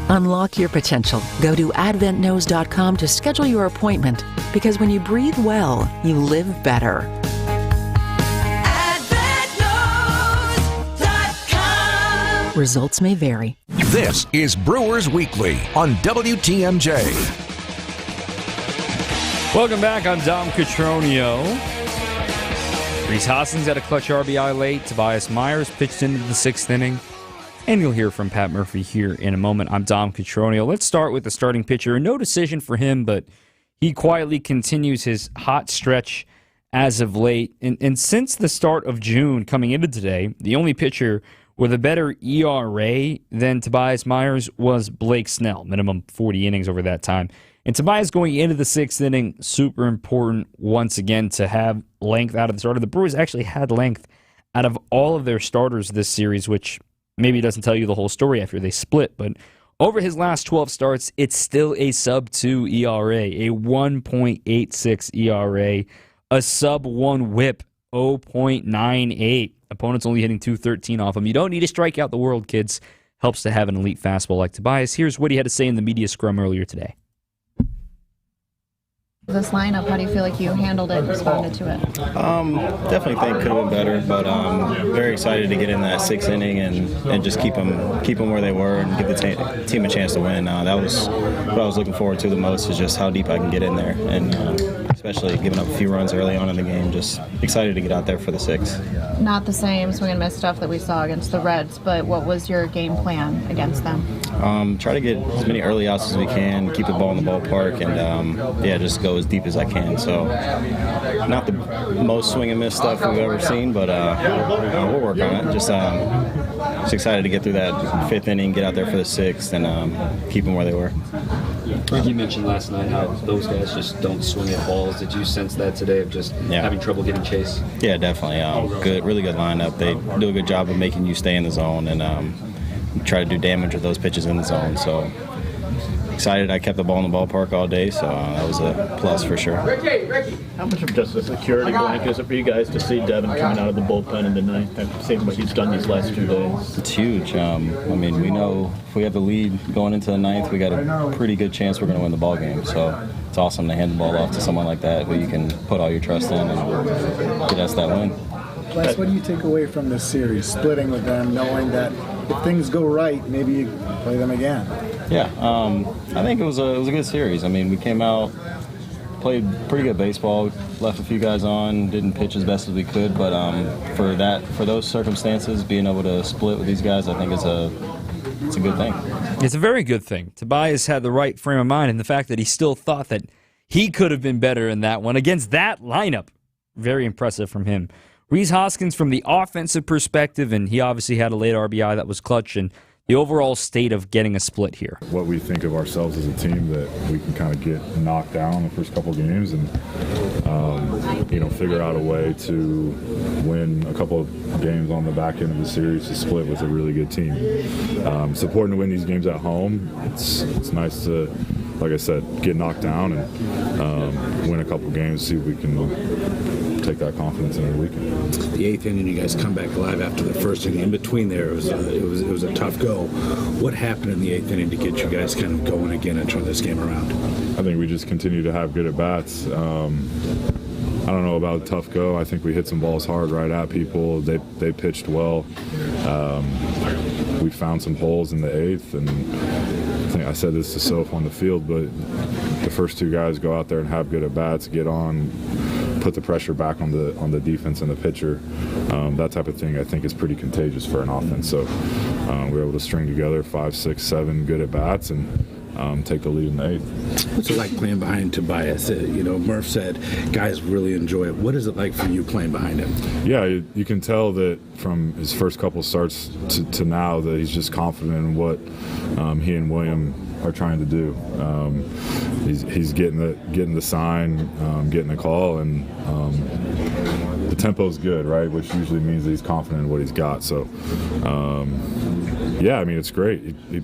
S5: Unlock your potential. Go to adventknows.com to schedule your appointment, because when you breathe well, you live better. Results may vary.
S13: This is Brewers Weekly on WTMJ.
S14: Welcome back. I'm Dom Cotroneo. Rhys Hoskins had a clutch RBI late. Tobias Myers pitched into the 6th inning. And you'll hear from Pat Murphy here in a moment. I'm Dom Cotroneo. Let's start with the starting pitcher. No decision for him, but he quietly continues his hot stretch as of late. And since the start of June coming into today, the only pitcher with a better ERA than Tobias Myers was Blake Snell, minimum 40 innings over that time. And Tobias going into the 6th inning, super important once again to have length out of the starter. The Brewers actually had length out of all of their starters this series, which maybe doesn't tell you the whole story after they split, but over his last 12 starts, it's still a sub-2 ERA, a 1.86 ERA, a sub-1 whip, 0.98. Opponents only hitting .213 off him. You don't need to strike out the world, kids. Helps to have an elite fastball like Tobias. Here's what he had to say in the media scrum earlier today.
S6: This lineup, how do you feel like you handled it and responded to it?
S8: Definitely think could have been better, but very excited to get in that 6th inning and just keep them where they were and give the team a chance to win. That was what I was looking forward to the most, is just how deep I can get in there, and especially giving up a few runs early on in the game. Just excited to get out there for the 6th.
S6: Not the same swing and miss stuff that we saw against the Reds, but what was your game plan against them?
S8: Try to get as many early outs as we can, keep the ball in the ballpark, and just go as deep as I can. So not the most swing and miss stuff we've ever seen, but we'll work on it. Just excited to get through that 5th inning, get out there for the 6th, and keep them where they were.
S24: I think you mentioned last night how those guys just don't swing at balls. Did you sense that today of just having trouble getting chase?
S8: Yeah, definitely. Really good lineup. They do a good job of making you stay in the zone and try to do damage with those pitches in the zone. So excited I kept the ball in the ballpark all day, so that was a plus for sure.
S25: How much of just a security blanket is it for you guys to see Devin coming out of the bullpen in the 9th and seeing what he's done these last 2 days?
S8: It's huge. We know if we have the lead going into the 9th, we got a pretty good chance we're going to win the ball game. So it's awesome to hand the ball off to someone like that who you can put all your trust in and get us that win.
S26: Les, what do you take away from this series, splitting with them, knowing that if things go right, maybe you play them again?
S8: Yeah, I think it was a good series. We came out, played pretty good baseball, left a few guys on, didn't pitch as best as we could, but for those circumstances, being able to split with these guys, I think it's a good thing.
S14: It's a very good thing. Tobias had the right frame of mind, and the fact that he still thought that he could have been better in that one against that lineup, very impressive from him. Rhys Hoskins from the offensive perspective, and he obviously had a late RBI that was clutch, and the overall state of getting a split here.
S27: What we think of ourselves as a team, that we can kind of get knocked down the first couple games and figure out a way to win a couple of games on the back end of the series to split with a really good team. It's important to win these games at home. It's nice to, like I said, get knocked down and win a couple games, see if we can take that confidence in the weekend.
S28: The 8th inning, you guys come back alive after the 1st inning. In between there, it was a tough go. What happened in the 8th inning to get you guys kind of going again and turn this game around?
S27: I think we just continue to have good at-bats. I don't know about tough go. I think we hit some balls hard right at people. They pitched well. We found some holes in the 8th, and I think I said this to Soph on the field, but the first 2 guys go out there and have good at-bats, get on, put the pressure back on the defense and the pitcher. That type of thing I think is pretty contagious for an offense. So we were able to string together 5, 6, 7 good at-bats and take the lead in the 8th.
S28: What's it like playing behind Tobias? Murph said guys really enjoy it. What is it like for you playing behind him?
S27: Yeah, you can tell that from his first couple starts to now that he's just confident in what he and William are trying to do. He's getting the sign, getting the call, and the tempo's good, right? Which usually means that he's confident in what he's got. So, yeah, I mean, it's great. He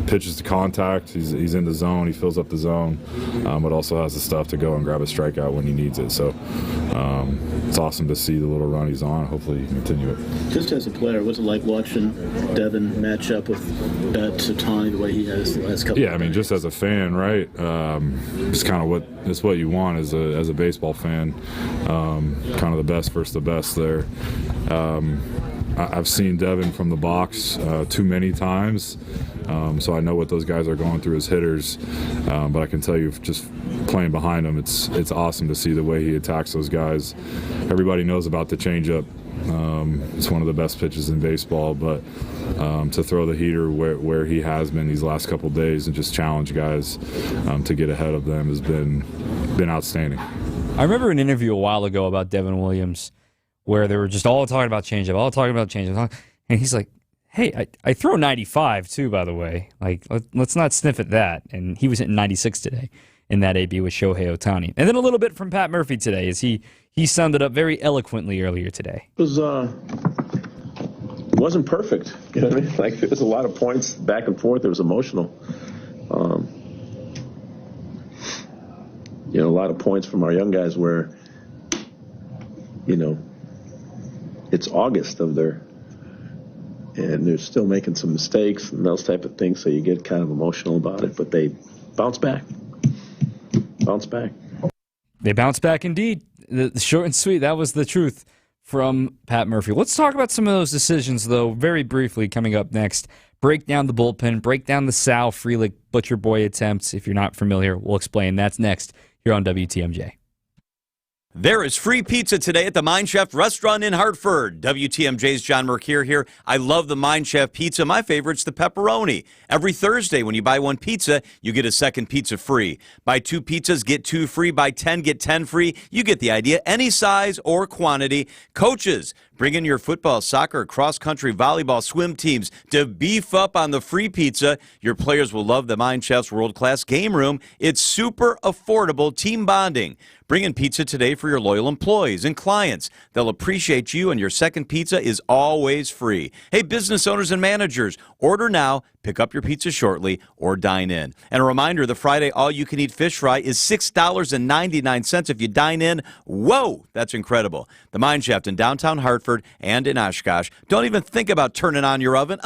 S27: pitches to contact. He's in the zone. He fills up the zone, but also has the stuff to go and grab a strikeout when he needs it. So it's awesome to see the little run he's on. Hopefully he can continue it.
S25: Just as a player, what's it like watching Devin match up with Cotroneo the way he has the last couple?
S27: Yeah, I mean, just as a fan, right? It's kind of what you want as a baseball fan. Kind of the best versus the best there. I've seen Devin from the box too many times, so I know what those guys are going through as hitters. But I can tell you, just playing behind him, it's awesome to see the way he attacks those guys. Everybody knows about the changeup. It's one of the best pitches in baseball, but to throw the heater where he has been these last couple days and just challenge guys to get ahead of them has been outstanding.
S14: I remember an interview a while ago about Devin Williams where they were just all talking about changeup, and he's like, hey, I throw 95 too, by the way. Like, let's not sniff at that. And he was hitting 96 today in that AB with Shohei Ohtani. And then a little bit from Pat Murphy today, as he summed it up very eloquently earlier today.
S1: It wasn't perfect. You know what I mean? Like, there was a lot of points back and forth. It was emotional. A lot of points from our young guys where, it's August and they're still making some mistakes and those type of things, so you get kind of emotional about it, but they bounce back.
S14: They bounce back indeed. The short and sweet, that was the truth from Pat Murphy. Let's talk about some of those decisions, though, very briefly, coming up next. Break down the bullpen, break down the Sal Frelick Butcher Boy attempts. If you're not familiar, we'll explain. That's next here on WTMJ.
S7: There is free pizza today at the Mind Chef restaurant in Hartford. WTMJ's John Mercure here. I love the Mind Chef pizza. My favorite's the pepperoni. Every Thursday, when you buy one pizza, you get a second pizza free. Buy 2 pizzas, get 2 free. Buy 10, get 10 free. You get the idea. Any size or quantity. Coaches, bring in your football, soccer, cross-country, volleyball, swim teams to beef up on the free pizza. Your players will love the Mind Chef's world-class game room. It's super affordable team bonding. Bring in pizza today for your loyal employees and clients. They'll appreciate you, and your second pizza is always free. Hey, business owners and managers, order now, pick up your pizza shortly, or dine in. And a reminder, the Friday all-you-can-eat fish fry is $6.99 if you dine in. Whoa, that's incredible. The Mind Chef in downtown Hartford and in Oshkosh. Don't even think about turning on your oven.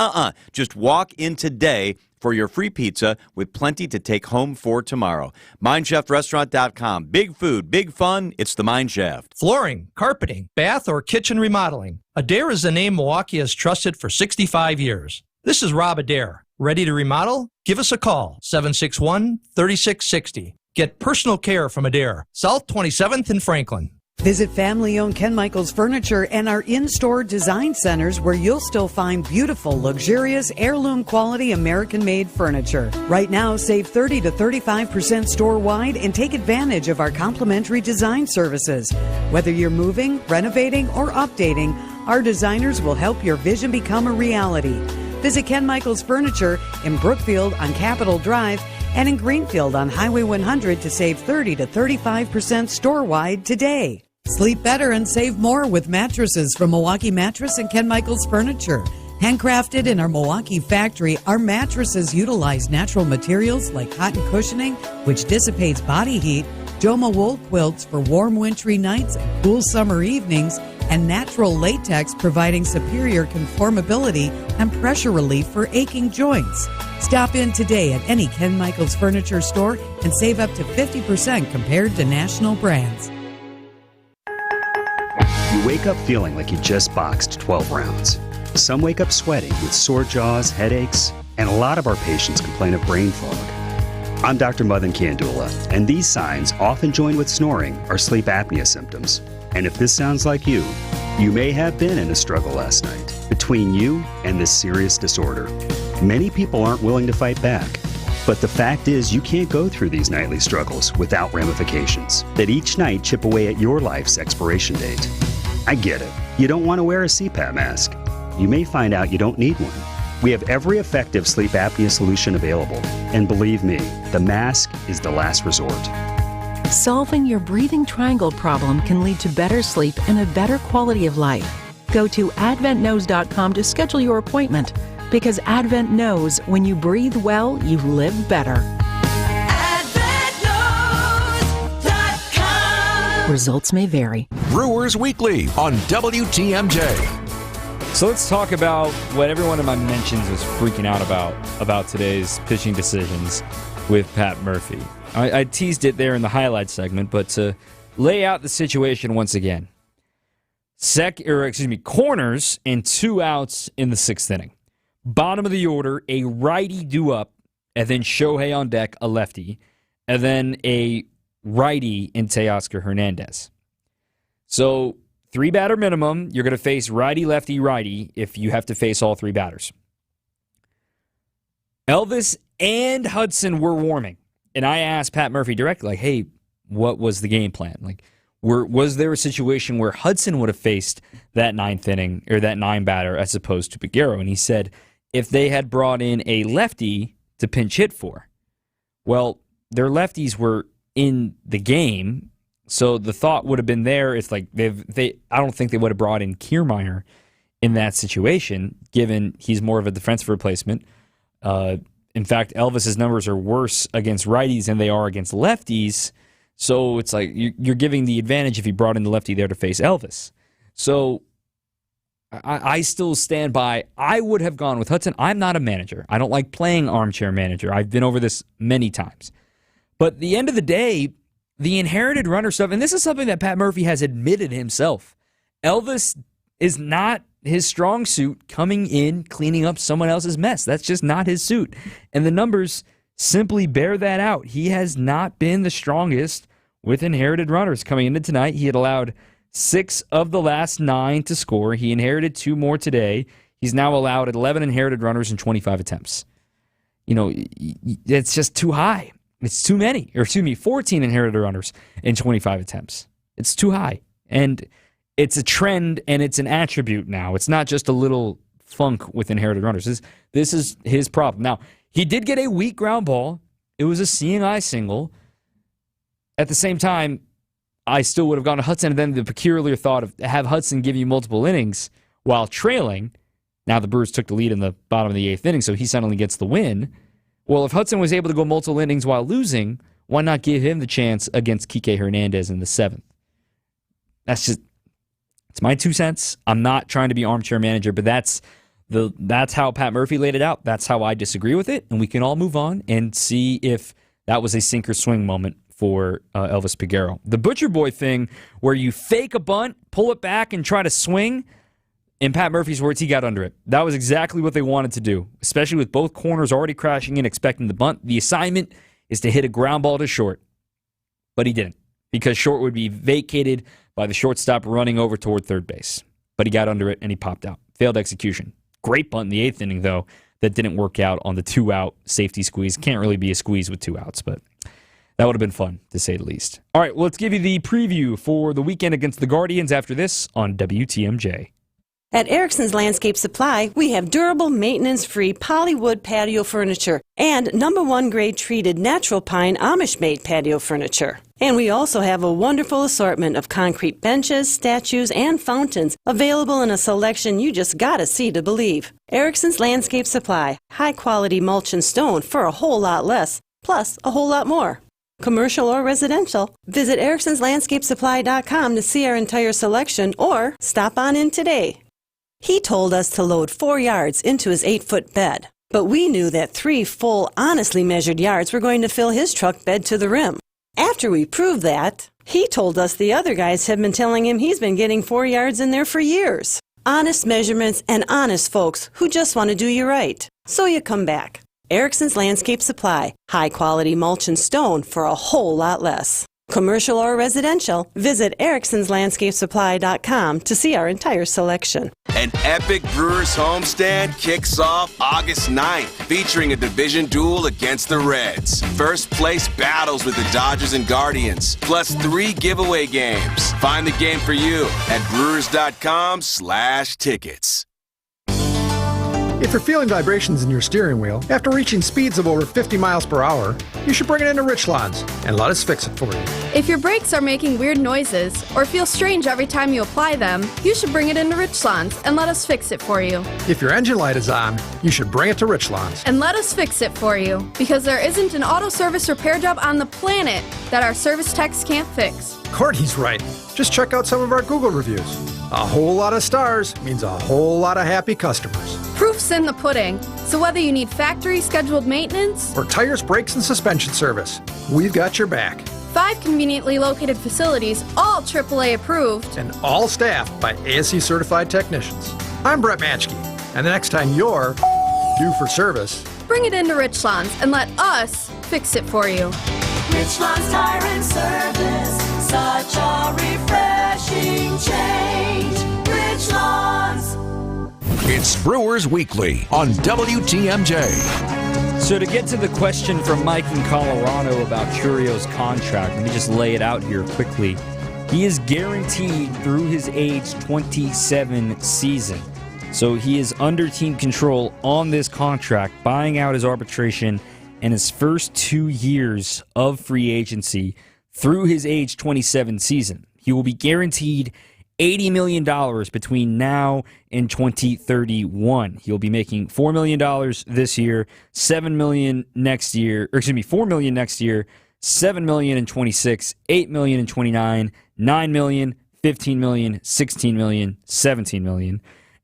S7: Just walk in today for your free pizza with plenty to take home for tomorrow. MindChefRestaurant.com. Big food, big fun. It's the Mind Chef.
S11: Flooring, carpeting, bath, or kitchen remodeling. Adair is a name Milwaukee has trusted for 65 years. This is Rob Adair. Ready to remodel? Give us a call, 761-3660. Get personal care from Adair, South 27th in Franklin.
S12: Visit family-owned Ken Michaels Furniture and our in-store design centers where you'll still find beautiful, luxurious, heirloom-quality American-made furniture. Right now, save 30 to 35% store-wide and take advantage of our complimentary design services. Whether you're moving, renovating, or updating, our designers will help your vision become a reality. Visit Ken Michaels Furniture in Brookfield on Capitol Drive and in Greenfield on Highway 100 to save 30 to 35% store-wide today. Sleep better and save more with mattresses from Milwaukee Mattress and Ken Michaels Furniture. Handcrafted in our Milwaukee factory, our mattresses utilize natural materials like cotton cushioning, which dissipates body heat, Joma wool quilts for warm wintry nights and cool summer evenings, and natural latex providing superior conformability and pressure relief for aching joints. Stop in today at any Ken Michaels Furniture store and save up to 50% compared to national brands.
S23: You wake up feeling like you just boxed 12 rounds. Some wake up sweating with sore jaws, headaches, and a lot of our patients complain of brain fog. I'm Dr. Madan Kandula, and these signs, often joined with snoring, are sleep apnea symptoms. And if this sounds like you may have been in a struggle last night between you and this serious disorder. Many people aren't willing to fight back. But the fact is, you can't go through these nightly struggles without ramifications that each night chip away at your life's expiration date. I get it. You don't want to wear a CPAP mask. You may find out you don't need one. We have every effective sleep apnea solution available. And believe me, the mask is the last resort.
S5: Solving your breathing triangle problem can lead to better sleep and a better quality of life. Go to adventknows.com to schedule your appointment, because Advent knows when you breathe well, you live better. Results may vary.
S13: Brewers Weekly on WTMJ.
S14: So let's talk about what everyone in my mentions was freaking out about today's pitching decisions with Pat Murphy. I teased it there in the highlight segment, but to lay out the situation once again. Corners and 2 outs in the 6th inning. Bottom of the order, a righty due up, and then Shohei on deck, a lefty, and then a righty in Teoscar Hernandez. So 3-batter minimum. You're going to face righty, lefty, righty if you have to face all 3 batters. Elvis and Hudson were warming. And I asked Pat Murphy directly, like, hey, what was the game plan? Like, was there a situation where Hudson would have faced that 9th inning or that 9-batter as opposed to Peguero? And he said if they had brought in a lefty to pinch hit for. Well, their lefties were in the game, so the thought would have been there. It's like I don't think they would have brought in Kiermaier in that situation, given he's more of a defensive replacement. In fact, Elvis's numbers are worse against righties than they are against lefties. So it's like you're giving the advantage if you brought in the lefty there to face Elvis. So I still stand by, I would have gone with Hudson. I'm not a manager. I don't like playing armchair manager. I've been over this many times. But at the end of the day, the inherited runner stuff, and this is something that Pat Murphy has admitted himself. Elvis is not his strong suit, coming in, cleaning up someone else's mess. That's just not his suit. And the numbers simply bear that out. He has not been the strongest with inherited runners. Coming into tonight, he had allowed 6 of the last 9 to score. He inherited 2 more today. He's now allowed 11 inherited runners in 25 attempts. You know, it's just too high. It's too many. 14 inherited runners in 25 attempts. It's too high. And it's a trend, and it's an attribute now. It's not just a little funk with inherited runners. This is his problem. Now, he did get a weak ground ball. It was a seeing eye single. At the same time, I still would have gone to Hudson, and then the peculiar thought of have Hudson give you multiple innings while trailing. Now the Brewers took the lead in the bottom of the 8th inning, so he suddenly gets the win. Well, if Hudson was able to go multiple innings while losing, why not give him the chance against Kike Hernandez in the 7th? It's my 2 cents. I'm not trying to be armchair manager, but that's how Pat Murphy laid it out. That's how I disagree with it, and we can all move on and see if that was a sink or swing moment for Elvis Peguero. The Butcher Boy thing, where you fake a bunt, pull it back, and try to swing, in Pat Murphy's words, he got under it. That was exactly what they wanted to do, especially with both corners already crashing in, expecting the bunt. The assignment is to hit a ground ball to short, but he didn't, because short would be vacated by the shortstop running over toward third base. But he got under it, and he popped out. Failed execution. Great bunt in the 8th inning, though, that didn't work out on the 2-out safety squeeze. Can't really be a squeeze with 2 outs, but that would have been fun, to say the least. All right, well, let's give you the preview for the weekend against the Guardians after this on WTMJ.
S3: At Erickson's Landscape Supply, we have durable, maintenance-free polywood patio furniture and #1 grade treated natural pine Amish-made patio furniture. And we also have a wonderful assortment of concrete benches, statues, and fountains available in a selection you just gotta see to believe. Erickson's Landscape Supply, high-quality mulch and stone for a whole lot less, plus a whole lot more. Commercial or residential, visit ericksonslandscapesupply.com to see our entire selection or stop on in today. He told us to load 4 yards into his 8-foot bed, but we knew that 3 full, honestly measured yards were going to fill his truck bed to the rim. After we proved that, he told us the other guys have been telling him he's been getting 4 yards in there for years. Honest measurements and honest folks who just want to do you right. So you come back. Erickson's Landscape Supply, high-quality mulch and stone for a whole lot less. Commercial or residential, visit ericksonslandscapesupply.com to see our entire selection.
S15: An epic Brewers homestand kicks off August 9th, featuring a division duel against the Reds. First place battles with the Dodgers and Guardians, plus 3 giveaway games. Find the game for you at brewers.com/tickets.
S1: If
S2: you're feeling vibrations in your steering wheel after reaching speeds of over 50 miles per hour, you should bring it into Richlands and let us fix it for you.
S16: If your brakes are making weird noises or feel strange every time you apply them, you should bring it into Richlands and let us fix it for you.
S2: If your engine light is on, you should bring it to Richlands.
S16: And let us fix it for you, because there isn't an auto service repair job on the planet that our service techs can't fix.
S2: Courtney's right. Just check out some of our Google reviews. A whole lot of stars means a whole lot of happy customers.
S16: Proof's in the pudding. So whether you need factory scheduled maintenance
S2: or tires, brakes, and suspension service, we've got your back.
S16: 5 conveniently located facilities, all AAA approved,
S2: and all staffed by ASE certified technicians. I'm Brett Matschke, and the next time you're due for service,
S16: bring it into Richlands and let us fix it for you.
S10: Richlands Tire and Service, such a refreshing change. Richlands.
S13: It's Brewers Weekly on WTMJ.
S14: So to get to the question from Mike in Colorado about Curio's contract, let me just lay it out here quickly. He is guaranteed through his age 27 season. So he is under team control on this contract, buying out his arbitration and his first 2 years of free agency through his age 27 season. He will be guaranteed $80 million between now and 2031. He'll be making $4 million this year, $7 million next year, or excuse me, $4 million next year, $7 million in 26, $8 million in 29, $9 million, $15 million, $16 million, $17 million.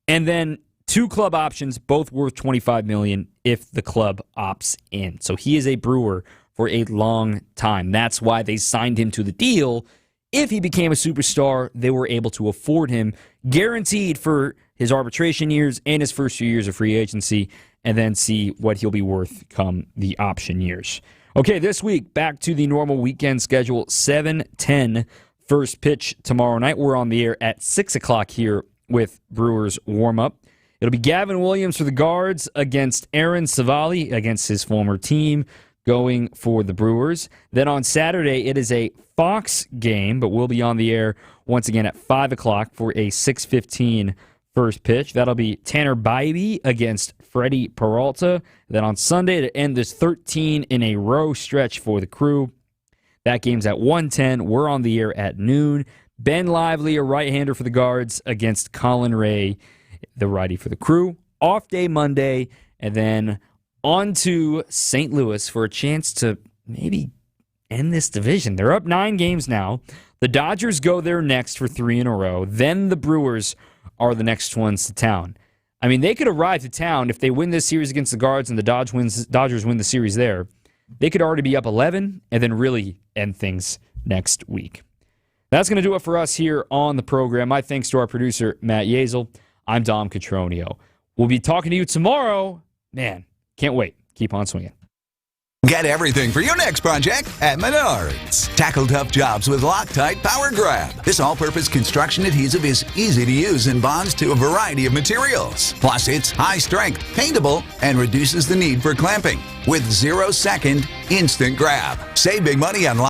S14: And then 2 club options, both worth $25 million if the club opts in. So he is a Brewer for a long time. That's why they signed him to the deal. If he became a superstar, they were able to afford him, guaranteed for his arbitration years and his first few years of free agency, and then see what he'll be worth come the option years. Okay, this week, back to the normal weekend schedule, 7:10 first pitch tomorrow night. We're on the air at 6 o'clock here with Brewers warm-up. It'll be Gavin Williams for the Guards against Aaron Savali against his former team, going for the Brewers. Then on Saturday, it is a Fox game, but we'll be on the air once again at 5 o'clock for a 6:15 first pitch. That'll be Tanner Bybee against Freddie Peralta. Then on Sunday, to end this 13-in-a-row stretch for the Crew, that game's at 1:10. We're on the air at noon. Ben Lively, a right-hander for the Guards, against Colin Ray, the righty for the Crew. Off day Monday, and then on to St. Louis for a chance to maybe end this division. They're up 9 games now. The Dodgers go there next for 3 in a row. Then the Brewers are the next ones to town. I mean, they could arrive to town if they win this series against the Guards and the Dodgers win the series there. They could already be up 11 and then really end things next week. That's going to do it for us here on the program. My thanks to our producer, Matt Yazel. I'm Dom Cotroneo. We'll be talking to you tomorrow. Man, can't wait. Keep on swinging.
S17: Get everything for your next project at Menards. Tackle tough jobs with Loctite Power Grab. This all-purpose construction adhesive is easy to use and bonds to a variety of materials. Plus, it's high strength, paintable, and reduces the need for clamping with 0-second instant grab. Save big money on